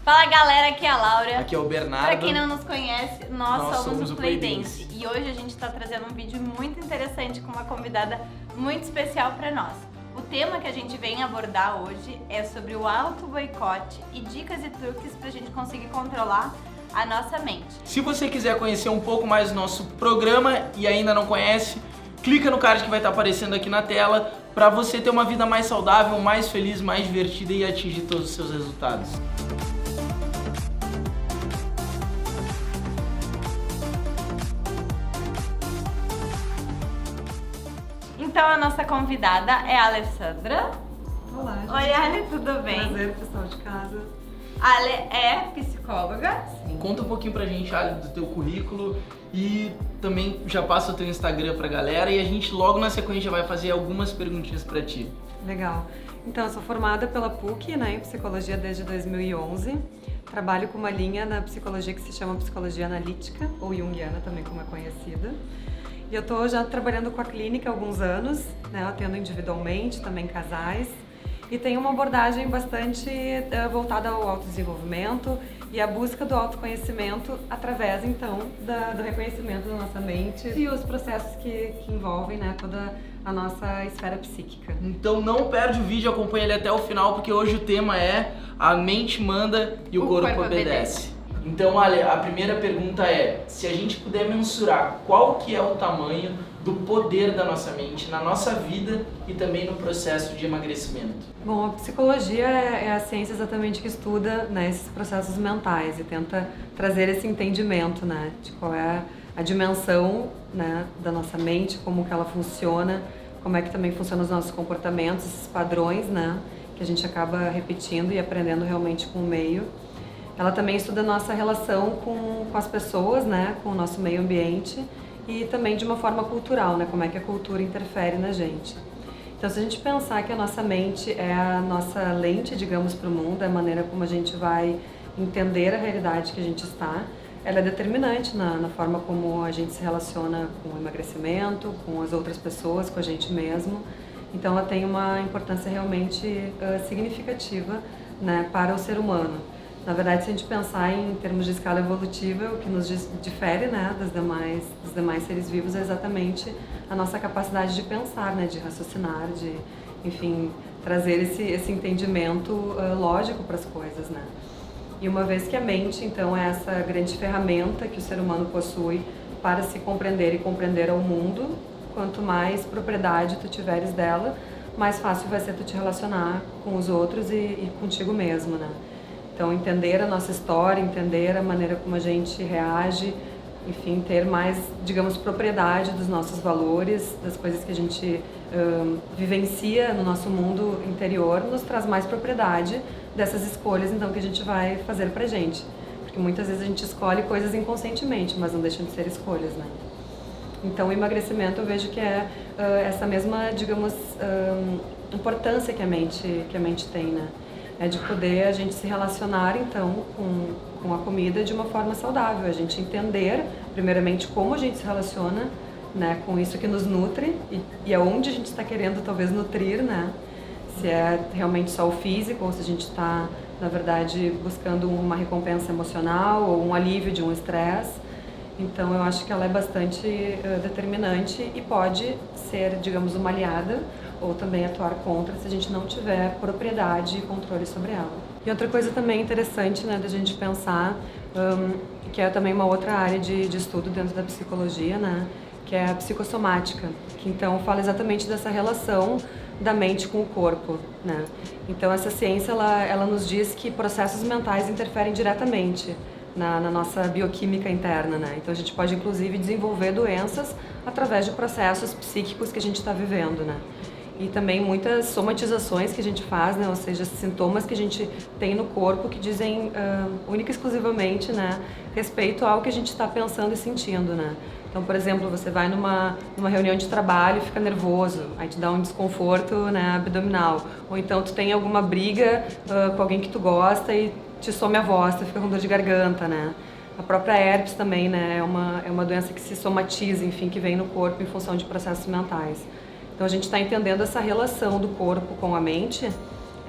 Fala galera, aqui é a Laura. Aqui é o Bernardo. Pra quem não nos conhece, nós somos o Playdance. E hoje a gente tá trazendo um vídeo muito interessante com uma convidada muito especial pra nós. O tema que a gente vem abordar hoje é sobre o auto-boicote e dicas e truques pra gente conseguir controlar a nossa mente. Se você quiser conhecer um pouco mais do nosso programa e ainda não conhece, clica no card que vai estar aparecendo aqui na tela para você ter uma vida mais saudável, mais feliz, mais divertida e atingir todos os seus resultados. Então a nossa convidada é a Alessandra. Olá, gente. Oi, Ale, tudo bem? Prazer, pessoal de casa. A Ale é psicóloga. Conta um pouquinho pra gente, Ali, do teu currículo e também já passa o teu Instagram pra galera e a gente logo na sequência vai fazer algumas perguntinhas pra ti. Legal. Então, eu sou formada pela PUC, em psicologia desde 2011. Trabalho com uma linha na psicologia que se chama psicologia analítica, ou junguiana também como é conhecida. E eu tô já trabalhando com a clínica há alguns anos, atendo individualmente, também casais. E tenho uma abordagem bastante voltada ao autodesenvolvimento e à busca do autoconhecimento através, então, do reconhecimento da nossa mente e os processos que envolvem toda a nossa esfera psíquica. Então não perde o vídeo, acompanha ele até o final, porque hoje o tema é a mente manda e o corpo obedece. Então, Ale, a primeira pergunta é, se a gente puder mensurar qual que é o tamanho do poder da nossa mente na nossa vida e também no processo de emagrecimento? Bom, a psicologia é a ciência exatamente que estuda esses processos mentais e tenta trazer esse entendimento de qual é a dimensão da nossa mente, como que ela funciona, como é que também funcionam os nossos comportamentos, esses padrões que a gente acaba repetindo e aprendendo realmente com o meio. Ela também estuda a nossa relação com as pessoas, com o nosso meio ambiente e também de uma forma cultural, como é que a cultura interfere na gente. Então, se a gente pensar que a nossa mente é a nossa lente, digamos, para o mundo, é a maneira como a gente vai entender a realidade que a gente está, ela é determinante na forma como a gente se relaciona com o emagrecimento, com as outras pessoas, com a gente mesmo. Então, ela tem uma importância realmente significativa para o ser humano. Na verdade, se a gente pensar em termos de escala evolutiva, o que nos difere dos demais seres vivos é exatamente a nossa capacidade de pensar, de raciocinar, de, enfim, trazer esse entendimento lógico para as coisas, E uma vez que a mente, então, é essa grande ferramenta que o ser humano possui para se compreender e compreender ao mundo, quanto mais propriedade tu tiveres dela, mais fácil vai ser tu te relacionar com os outros e contigo mesmo, Então, entender a nossa história, entender a maneira como a gente reage, enfim, ter mais, digamos, propriedade dos nossos valores, das coisas que a gente vivencia no nosso mundo interior, nos traz mais propriedade dessas escolhas, então, que a gente vai fazer pra gente. Porque muitas vezes a gente escolhe coisas inconscientemente, mas não deixam de ser escolhas, Então, o emagrecimento eu vejo que é essa mesma, digamos, importância que a mente tem, É de poder a gente se relacionar, então, com a comida de uma forma saudável. A gente entender, primeiramente, como a gente se relaciona com isso que nos nutre e aonde a gente está querendo, talvez, nutrir, Se é realmente só o físico ou se a gente está, na verdade, buscando uma recompensa emocional ou um alívio de um estresse. Então, eu acho que ela é bastante determinante e pode ser, digamos, uma aliada ou também atuar contra se a gente não tiver propriedade e controle sobre ela. E outra coisa também interessante, da gente pensar, que é também uma outra área de estudo dentro da psicologia, que é a psicossomática, que então fala exatamente dessa relação da mente com o corpo, Então, essa ciência, ela nos diz que processos mentais interferem diretamente na nossa bioquímica interna, Então a gente pode inclusive desenvolver doenças através de processos psíquicos que a gente está vivendo, E também muitas somatizações que a gente faz, ou seja, sintomas que a gente tem no corpo que dizem única e exclusivamente, respeito ao que a gente está pensando e sentindo, Então, por exemplo, você vai numa reunião de trabalho e fica nervoso, aí te dá um desconforto abdominal, ou então tu tem alguma briga com alguém que tu gosta e te some a voz, tu fica com dor de garganta, A própria herpes também, é uma doença que se somatiza, enfim, que vem no corpo em função de processos mentais. Então a gente está entendendo essa relação do corpo com a mente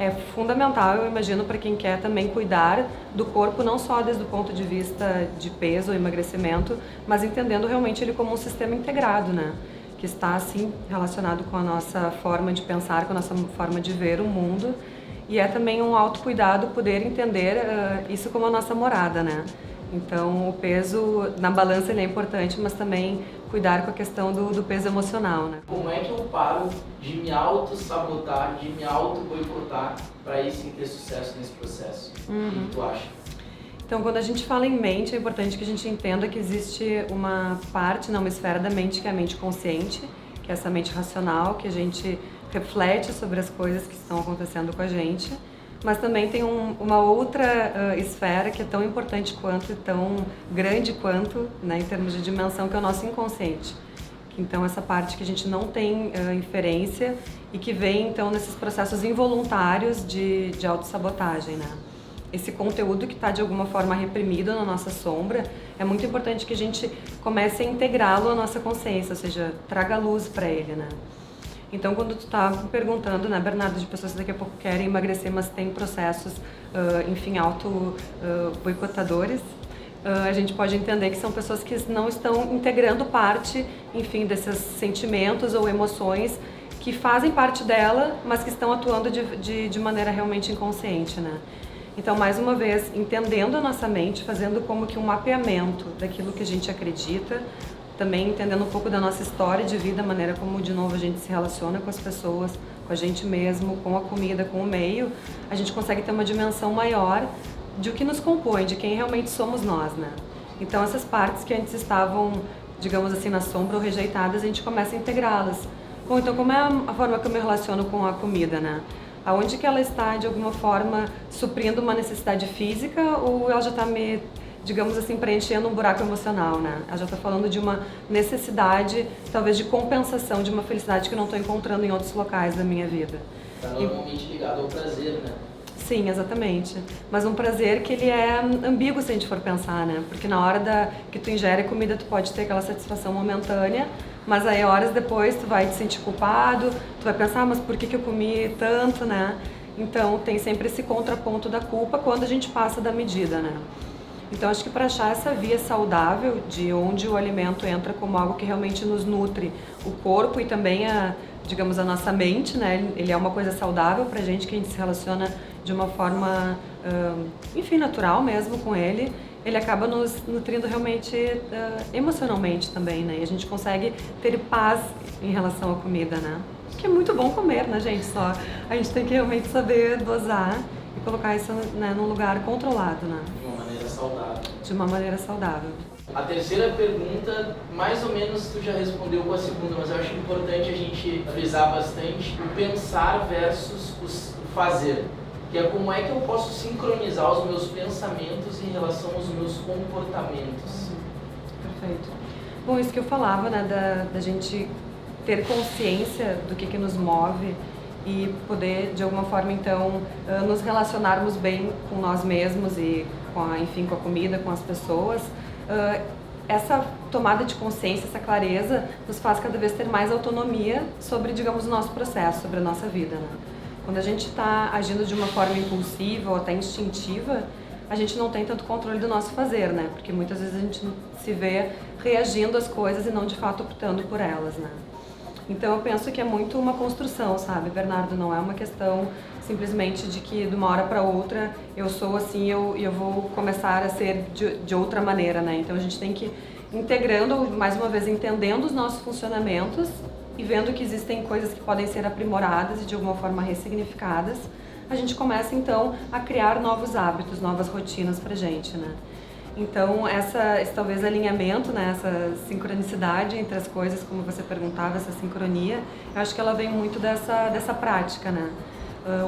é fundamental, eu imagino, para quem quer também cuidar do corpo, não só desde o ponto de vista de peso ou emagrecimento, mas entendendo realmente ele como um sistema integrado, né? Que está, assim, relacionado com a nossa forma de pensar, com a nossa forma de ver o mundo. E é também um autocuidado poder entender isso como a nossa morada, né? Então, o peso na balança ele é importante, mas também cuidar com a questão do peso emocional, né? Como é que eu paro de me auto-sabotar, de me auto-boicotar para aí sim ter sucesso nesse processo? O que tu acha? Então, quando a gente fala em mente, é importante que a gente entenda que existe uma parte, uma esfera da mente que é a mente consciente, que é essa mente racional, que a gente reflete sobre as coisas que estão acontecendo com a gente. Mas também tem uma outra esfera que é tão importante quanto, tão grande quanto, né, em termos de dimensão, que é o nosso inconsciente. Então, essa parte que a gente não tem inferência e que vem, então, nesses processos involuntários de autossabotagem, né? Esse conteúdo que está, de alguma forma, reprimido na nossa sombra, é muito importante que a gente comece a integrá-lo à nossa consciência, ou seja, traga luz para ele, né? Então, quando tu tá perguntando, né, Bernardo, de pessoas que daqui a pouco querem emagrecer, mas tem processos, enfim, auto-boicotadores, a gente pode entender que são pessoas que não estão integrando parte, enfim, desses sentimentos ou emoções que fazem parte dela, mas que estão atuando de maneira realmente inconsciente, né? Então, mais uma vez, entendendo a nossa mente, fazendo como que um mapeamento daquilo que a gente acredita, também entendendo um pouco da nossa história de vida, a maneira como, de novo, a gente se relaciona com as pessoas, com a gente mesmo, com a comida, com o meio, a gente consegue ter uma dimensão maior de o que nos compõe, de quem realmente somos nós, né? Então, essas partes que antes estavam, digamos assim, na sombra ou rejeitadas, a gente começa a integrá-las. Bom, então, como é a forma que eu me relaciono com a comida, né? Aonde que ela está, de alguma forma, suprindo uma necessidade física ou ela já está me, digamos assim, preenchendo um buraco emocional, né? Ela já está falando de uma necessidade, talvez de compensação de uma felicidade que eu não estou encontrando em outros locais da minha vida. Está normalmente ligado ao prazer, né? Sim, exatamente. Mas um prazer que ele é ambíguo se a gente for pensar, né? Porque na hora que tu ingere comida, tu pode ter aquela satisfação momentânea, mas aí horas depois tu vai te sentir culpado, tu vai pensar, mas por que eu comi tanto, né? Então tem sempre esse contraponto da culpa quando a gente passa da medida, né? Então acho que para achar essa via saudável de onde o alimento entra como algo que realmente nos nutre o corpo e também digamos, a nossa mente, né? Ele é uma coisa saudável pra gente, que a gente se relaciona de uma forma, enfim, natural mesmo com ele. Ele acaba nos nutrindo realmente emocionalmente também, né? E a gente consegue ter paz em relação à comida, né? Que é muito bom comer, né, gente? Só a gente tem que realmente saber dosar e colocar isso, né, num lugar controlado, né? De uma maneira saudável. De uma maneira saudável. A terceira pergunta, mais ou menos tu já respondeu com a segunda, mas eu acho importante a gente frisar bastante o pensar versus o fazer. Que é como é que eu posso sincronizar os meus pensamentos em relação aos meus comportamentos. Perfeito. Bom, isso que eu falava, né, da gente ter consciência do que nos move e poder, de alguma forma, então, nos relacionarmos bem com nós mesmos e, enfim, com a comida, com as pessoas. Essa tomada de consciência, essa clareza, nos faz cada vez ter mais autonomia sobre, digamos, o nosso processo, sobre a nossa vida, né? Quando a gente está agindo de uma forma impulsiva ou até instintiva, a gente não tem tanto controle do nosso fazer, né? Porque muitas vezes a gente se vê reagindo às coisas e não de fato optando por elas, né? Então eu penso que é muito uma construção, sabe, Bernardo? Não é uma questão simplesmente de que de uma hora para outra eu sou assim e eu vou começar a ser de outra maneira, né? Então a gente tem que ir integrando, mais uma vez, entendendo os nossos funcionamentos e vendo que existem coisas que podem ser aprimoradas e de alguma forma ressignificadas, a gente começa então a criar novos hábitos, novas rotinas pra gente, né? Então esse talvez alinhamento, né, essa sincronicidade entre as coisas, como você perguntava, essa sincronia, eu acho que ela vem muito dessa prática, né?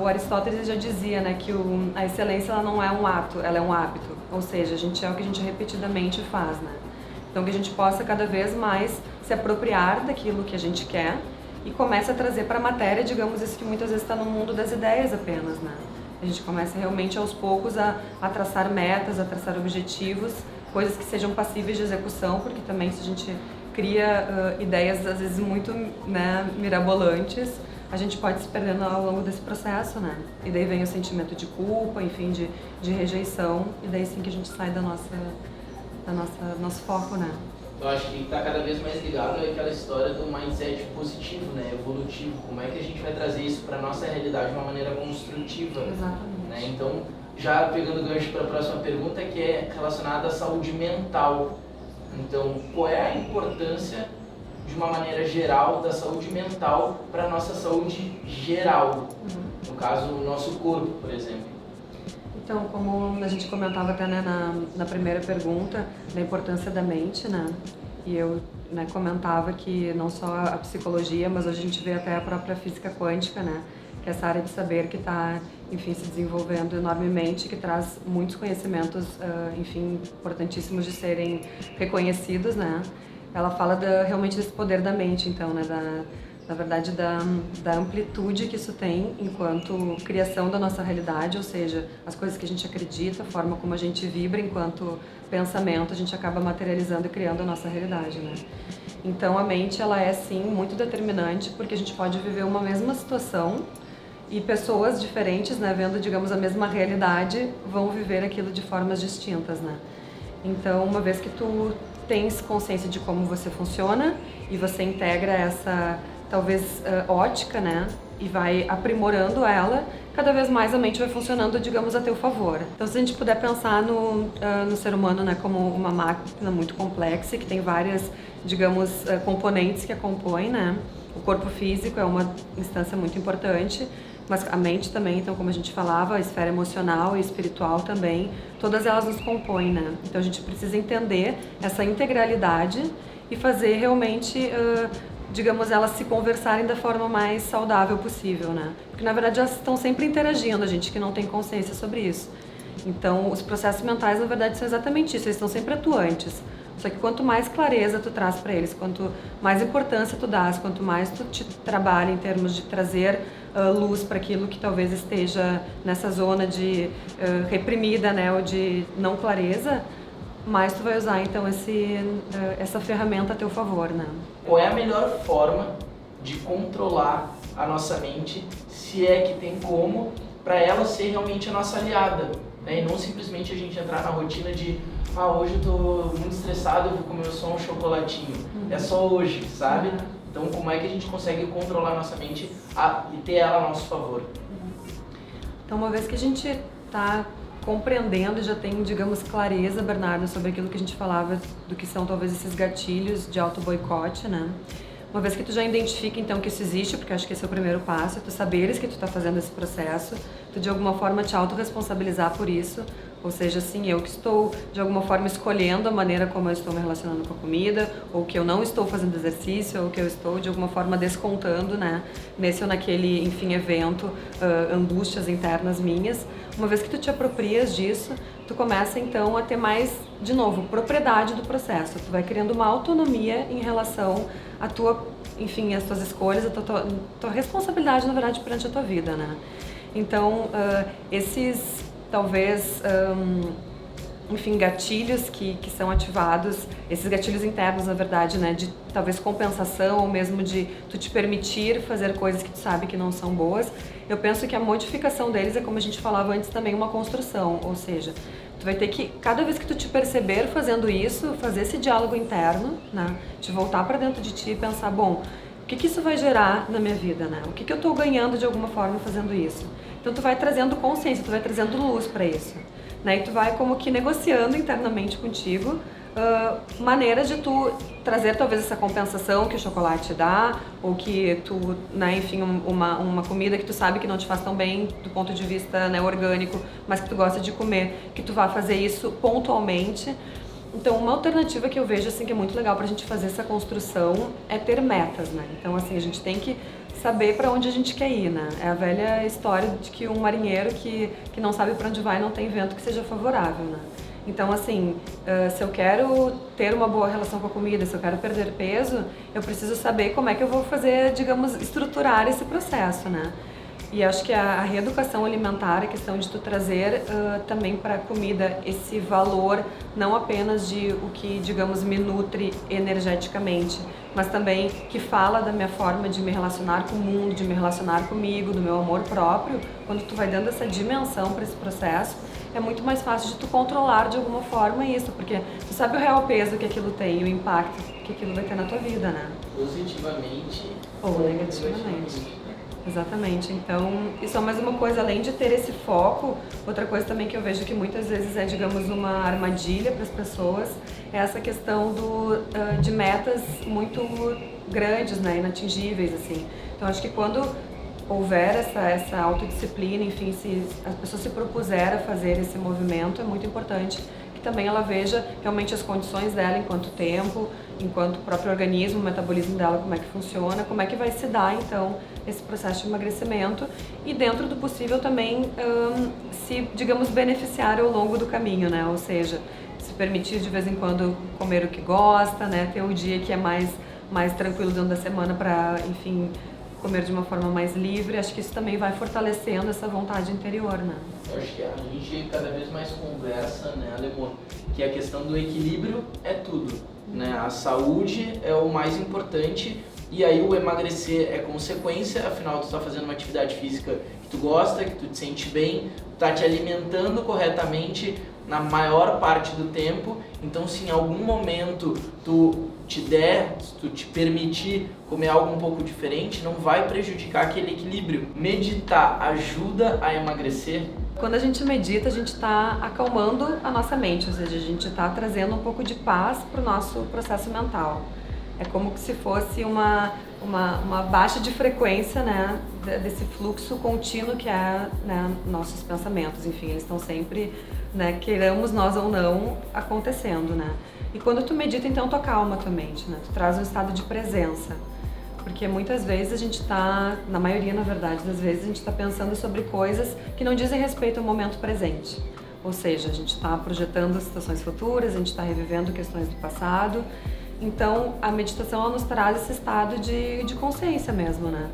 O Aristóteles já dizia, né, que a excelência ela não é um ato, ela é um hábito, ou seja, a gente é o que a gente repetidamente faz, né? Então que a gente possa cada vez mais se apropriar daquilo que a gente quer e comece a trazer para a matéria, digamos, isso que muitas vezes está no mundo das ideias apenas, né? A gente começa realmente aos poucos a traçar metas, a traçar objetivos, coisas que sejam passíveis de execução, porque também se a gente cria ideias às vezes muito, né, mirabolantes, a gente pode se perdendo ao longo desse processo, né? E daí vem o sentimento de culpa, enfim, de rejeição, e daí sim que a gente sai do nosso foco, né? Eu acho que está cada vez mais ligado àquela história do mindset positivo, né? Evolutivo. Como é que a gente vai trazer isso para nossa realidade de uma maneira construtiva? Exatamente. Né? Então, já pegando gancho para a próxima pergunta, que é relacionada à saúde mental. Então, qual é a importância, de uma maneira geral, da saúde mental para a nossa saúde geral? No caso, o nosso corpo, por exemplo. Então, como a gente comentava até, né, na primeira pergunta, da importância da mente, né? E eu, né, comentava que não só a psicologia, mas hoje a gente vê até a própria física quântica, né? Que é essa área de saber que está, enfim, se desenvolvendo enormemente, que traz muitos conhecimentos, enfim, importantíssimos de serem reconhecidos, né? Ela fala realmente desse poder da mente, então, né? Na verdade, da amplitude que isso tem enquanto criação da nossa realidade, ou seja, as coisas que a gente acredita, a forma como a gente vibra enquanto pensamento, a gente acaba materializando e criando a nossa realidade, né? Então, a mente, ela é, sim, muito determinante, porque a gente pode viver uma mesma situação e pessoas diferentes, né, vendo, digamos, a mesma realidade, vão viver aquilo de formas distintas, né? Então, uma vez que tu tens consciência de como você funciona e você integra essa, talvez, ótica, né, e vai aprimorando ela, cada vez mais a mente vai funcionando, digamos, a teu favor. Então, se a gente puder pensar no ser humano, né, como uma máquina muito complexa, que tem várias, digamos, componentes que a compõem, né? O corpo físico é uma instância muito importante, mas a mente também, então, como a gente falava, a esfera emocional e espiritual também, todas elas nos compõem, né? Então, a gente precisa entender essa integralidade e fazer realmente, digamos, elas se conversarem da forma mais saudável possível, né? Porque, na verdade, elas estão sempre interagindo, a gente que não tem consciência sobre isso. Então, os processos mentais, na verdade, são exatamente isso, eles estão sempre atuantes. Só que quanto mais clareza tu traz para eles, quanto mais importância tu dás, quanto mais tu te trabalha em termos de trazer luz para aquilo que talvez esteja nessa zona de reprimida, né, ou de não clareza, mais tu vai usar então essa ferramenta a teu favor, né? Qual é a melhor forma de controlar a nossa mente, se é que tem como, para ela ser realmente a nossa aliada, né? E não simplesmente a gente entrar na rotina de hoje eu tô muito estressado, eu vou comer só um chocolatinho. É só hoje, sabe? Então, como é que a gente consegue controlar a nossa mente e ter ela a nosso favor? Então, uma vez que a gente está compreendendo e já tem, digamos, clareza, Bernardo, sobre aquilo que a gente falava, do que são talvez esses gatilhos de auto-boicote, né? Uma vez que tu já identifica, então, que isso existe, porque acho que esse é o primeiro passo, tu saberes que tu está fazendo esse processo, tu de alguma forma te autorresponsabilizar por isso, ou seja, assim, eu que estou de alguma forma escolhendo a maneira como eu estou me relacionando com a comida, ou que eu não estou fazendo exercício, ou que eu estou de alguma forma descontando, né, nesse ou naquele, enfim, evento, angústias internas minhas. Uma vez que tu te aproprias disso, tu começa então a ter mais, de novo, propriedade do processo. Tu vai criando uma autonomia em relação à tua, enfim, às tuas escolhas, a tua responsabilidade, na verdade, perante a tua vida, né? Então, esses, talvez, enfim, gatilhos que são ativados, esses gatilhos internos, na verdade, né, de talvez compensação ou mesmo de tu te permitir fazer coisas que tu sabe que não são boas, eu penso que a modificação deles é, como a gente falava antes, também uma construção, ou seja, tu vai ter que, cada vez que tu te perceber fazendo isso, fazer esse diálogo interno, né, te voltar para dentro de ti e pensar, bom, o que isso vai gerar na minha vida, né, o que eu estou ganhando de alguma forma fazendo isso? Então tu vai trazendo consciência, tu vai trazendo luz para isso. Né, e tu vai como que negociando internamente contigo maneiras de tu trazer talvez essa compensação que o chocolate dá, ou que tu, né, enfim, uma comida que tu sabe que não te faz tão bem do ponto de vista, né, orgânico, mas que tu gosta de comer, que tu vá fazer isso pontualmente. Então, uma alternativa que eu vejo assim que é muito legal pra gente fazer essa construção é ter metas, né? Então, assim, a gente tem que saber para onde a gente quer ir, né? É a velha história de que um marinheiro que não sabe para onde vai não tem vento que seja favorável, né? Então, assim, se eu quero ter uma boa relação com a comida, se eu quero perder peso, eu preciso saber como é que eu vou fazer, digamos, estruturar esse processo, né? E acho que a reeducação alimentar, a questão de tu trazer também para a comida esse valor, não apenas de o que, digamos, me nutre energeticamente, mas também que fala da minha forma de me relacionar com o mundo, de me relacionar comigo, do meu amor próprio. Quando tu vai dando essa dimensão para esse processo, é muito mais fácil de tu controlar de alguma forma isso, porque tu sabe o real peso que aquilo tem, o impacto que aquilo vai ter na tua vida, né? Positivamente ou negativamente. Exatamente. Então, isso é mais uma coisa, além de ter esse foco, outra coisa também que eu vejo que muitas vezes é, digamos, uma armadilha para as pessoas, é essa questão de metas muito grandes, né, inatingíveis, assim. Então, acho que quando houver essa autodisciplina, enfim, se a pessoa se propuser a fazer esse movimento, é muito importante que também ela veja realmente as condições dela, em quanto tempo, enquanto o próprio organismo, o metabolismo dela, como é que funciona, como é que vai se dar, então, esse processo de emagrecimento e, dentro do possível, também se, digamos, beneficiar ao longo do caminho, né? Ou seja, se permitir de vez em quando comer o que gosta, né? Ter um dia que é mais tranquilo dentro da semana para, enfim, comer de uma forma mais livre. Acho que isso também vai fortalecendo essa vontade interior, né? Eu acho que a gente cada vez mais conversa, né, Alemô, que a questão do equilíbrio é tudo, né? A saúde é o mais importante e aí o emagrecer é consequência, afinal tu está fazendo uma atividade física que tu gosta, que tu te sente bem, tá te alimentando corretamente na maior parte do tempo, então se em algum momento tu te permitir comer algo um pouco diferente, não vai prejudicar aquele equilíbrio. Meditar ajuda a emagrecer? Quando a gente medita, a gente está acalmando a nossa mente, ou seja, a gente está trazendo um pouco de paz para o nosso processo mental. É como se fosse uma baixa de frequência, né, desse fluxo contínuo que é, né, nossos pensamentos. Enfim, eles estão sempre, né, queiramos nós ou não, acontecendo, né. E quando tu medita, então tu acalma a tua mente, né, tu traz um estado de presença. Porque muitas vezes a gente está, na maioria, na verdade, das vezes, a gente está pensando sobre coisas que não dizem respeito ao momento presente. Ou seja, a gente está projetando situações futuras, a gente está revivendo questões do passado. Então, a meditação ela nos traz esse estado de consciência mesmo, né?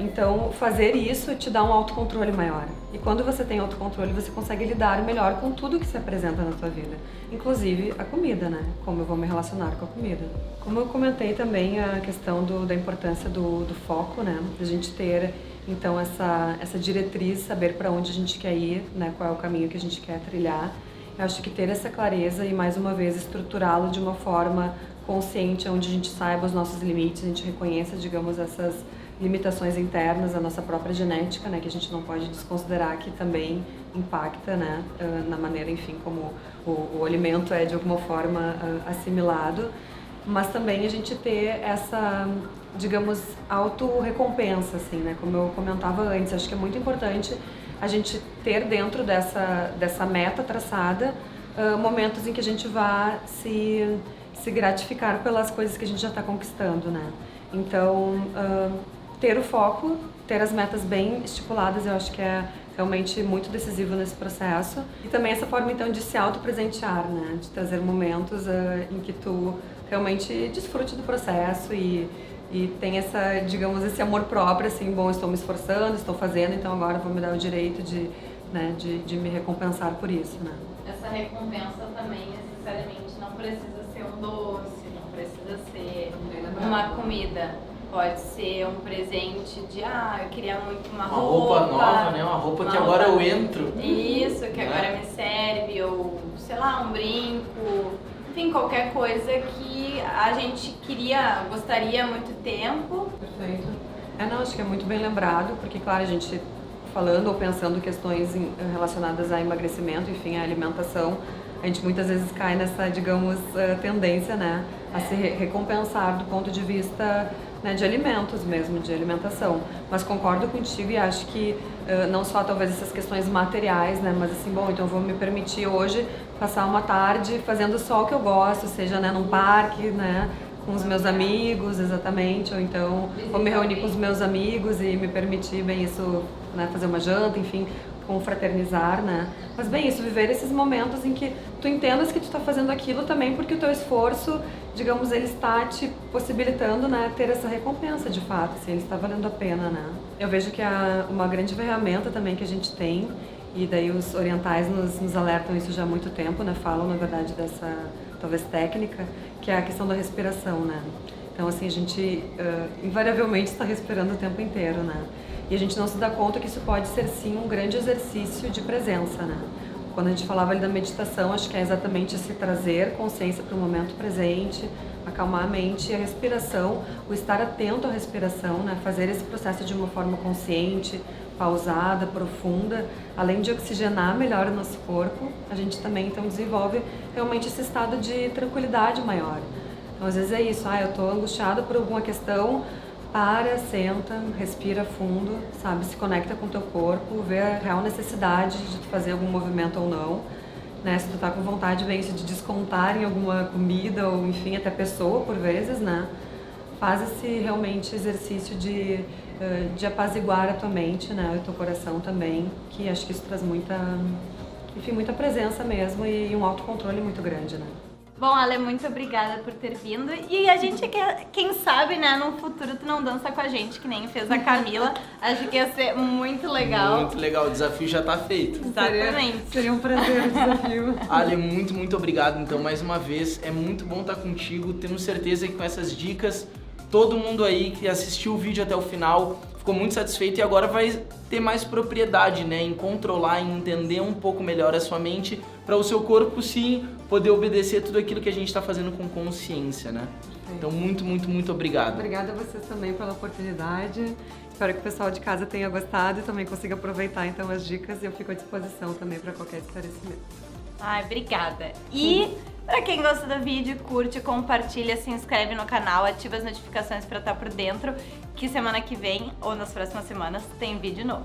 Então, fazer isso te dá um autocontrole maior. E quando você tem autocontrole, você consegue lidar melhor com tudo que se apresenta na tua vida. Inclusive a comida, né? Como eu vou me relacionar com a comida. Como eu comentei também a questão da importância do foco, né? A gente ter, então, essa diretriz, saber para onde a gente quer ir, né? Qual é o caminho que a gente quer trilhar. Eu acho que ter essa clareza e, mais uma vez, estruturá-lo de uma forma consciente, onde a gente saiba os nossos limites, a gente reconheça, digamos, essas limitações internas, a nossa própria genética, né, que a gente não pode desconsiderar, que também impacta, né, na maneira, enfim, como o alimento é de alguma forma assimilado, mas também a gente ter essa, digamos, auto-recompensa, assim, né, como eu comentava antes. Acho que é muito importante a gente ter dentro dessa meta traçada momentos em que a gente vá se gratificar pelas coisas que a gente já está conquistando, né? Então, ter o foco, ter as metas bem estipuladas, eu acho que é realmente muito decisivo nesse processo. E também essa forma, então, de se auto-presentear, né? De trazer momentos em que tu realmente desfrute do processo e tem essa, digamos, esse amor próprio, assim, bom, estou me esforçando, estou fazendo, então agora vou me dar o direito de me recompensar por isso, né? Essa recompensa também, necessariamente, não precisa ser um doce, não precisa ser uma comida. Pode ser um presente de, eu queria muito uma roupa nova, né? Uma roupa que agora eu entro. Isso, que agora me serve, ou, sei lá, um brinco. Enfim, qualquer coisa que a gente gostaria há muito tempo. Perfeito. Não, acho que é muito bem lembrado, porque, claro, a gente falando ou pensando questões relacionadas a emagrecimento, enfim, a alimentação, a gente muitas vezes cai nessa, digamos, tendência, né, a se recompensar do ponto de vista, né, de alimentos mesmo, de alimentação. Mas concordo contigo e acho que não só talvez essas questões materiais, né, mas assim, bom, então eu vou me permitir hoje passar uma tarde fazendo só o que eu gosto, seja, né, num parque, né, com os meus amigos, exatamente, ou então vou me reunir com os meus amigos e me permitir bem isso, né, fazer uma janta, enfim, confraternizar, né? Mas bem, isso, viver esses momentos em que tu entendas que tu tá fazendo aquilo também porque o teu esforço, digamos, ele está te possibilitando, né, ter essa recompensa de fato, assim, ele está valendo a pena, né? Eu vejo que uma grande ferramenta também que a gente tem, e daí os orientais nos alertam isso já há muito tempo, né? Falam, na verdade, dessa, talvez, técnica, que é a questão da respiração, né? Então, assim, a gente invariavelmente está respirando o tempo inteiro, né? E a gente não se dá conta que isso pode ser, sim, um grande exercício de presença, né? Quando a gente falava ali da meditação, acho que é exatamente se trazer consciência para o momento presente, acalmar a mente e a respiração, o estar atento à respiração, né? Fazer esse processo de uma forma consciente, pausada, profunda, além de oxigenar melhor o nosso corpo, a gente também então desenvolve realmente esse estado de tranquilidade maior. Então, às vezes é isso, eu estou angustiada por alguma questão, para, senta, respira fundo, sabe, se conecta com o teu corpo, vê a real necessidade de fazer algum movimento ou não, né, se tu tá com vontade, bem isso, de descontar em alguma comida ou, enfim, até pessoa, por vezes, né, faz esse realmente exercício de apaziguar a tua mente, né, e o teu coração também, que acho que isso traz muita, enfim, muita presença mesmo e um autocontrole muito grande, né. Bom, Ale, muito obrigada por ter vindo. E a gente quer, quem sabe, né, no futuro tu não dança com a gente, que nem fez a Camila. Acho que ia ser muito legal. Muito legal, o desafio já tá feito. Exatamente. Seria um prazer o desafio. Ale, muito obrigado. Então, mais uma vez, é muito bom estar contigo. Temos certeza que com essas dicas, todo mundo aí que assistiu o vídeo até o final ficou muito satisfeito e agora vai ter mais propriedade, né, em controlar, em entender um pouco melhor a sua mente, para o seu corpo, sim, poder obedecer tudo aquilo que a gente está fazendo com consciência, né? Então, muito obrigado. Obrigada a vocês também pela oportunidade. Espero que o pessoal de casa tenha gostado e também consiga aproveitar então as dicas, e eu fico à disposição também para qualquer esclarecimento. Ai, obrigada. E pra quem gosta do vídeo, curte, compartilha, se inscreve no canal, ativa as notificações para estar por dentro, que semana que vem ou nas próximas semanas tem vídeo novo.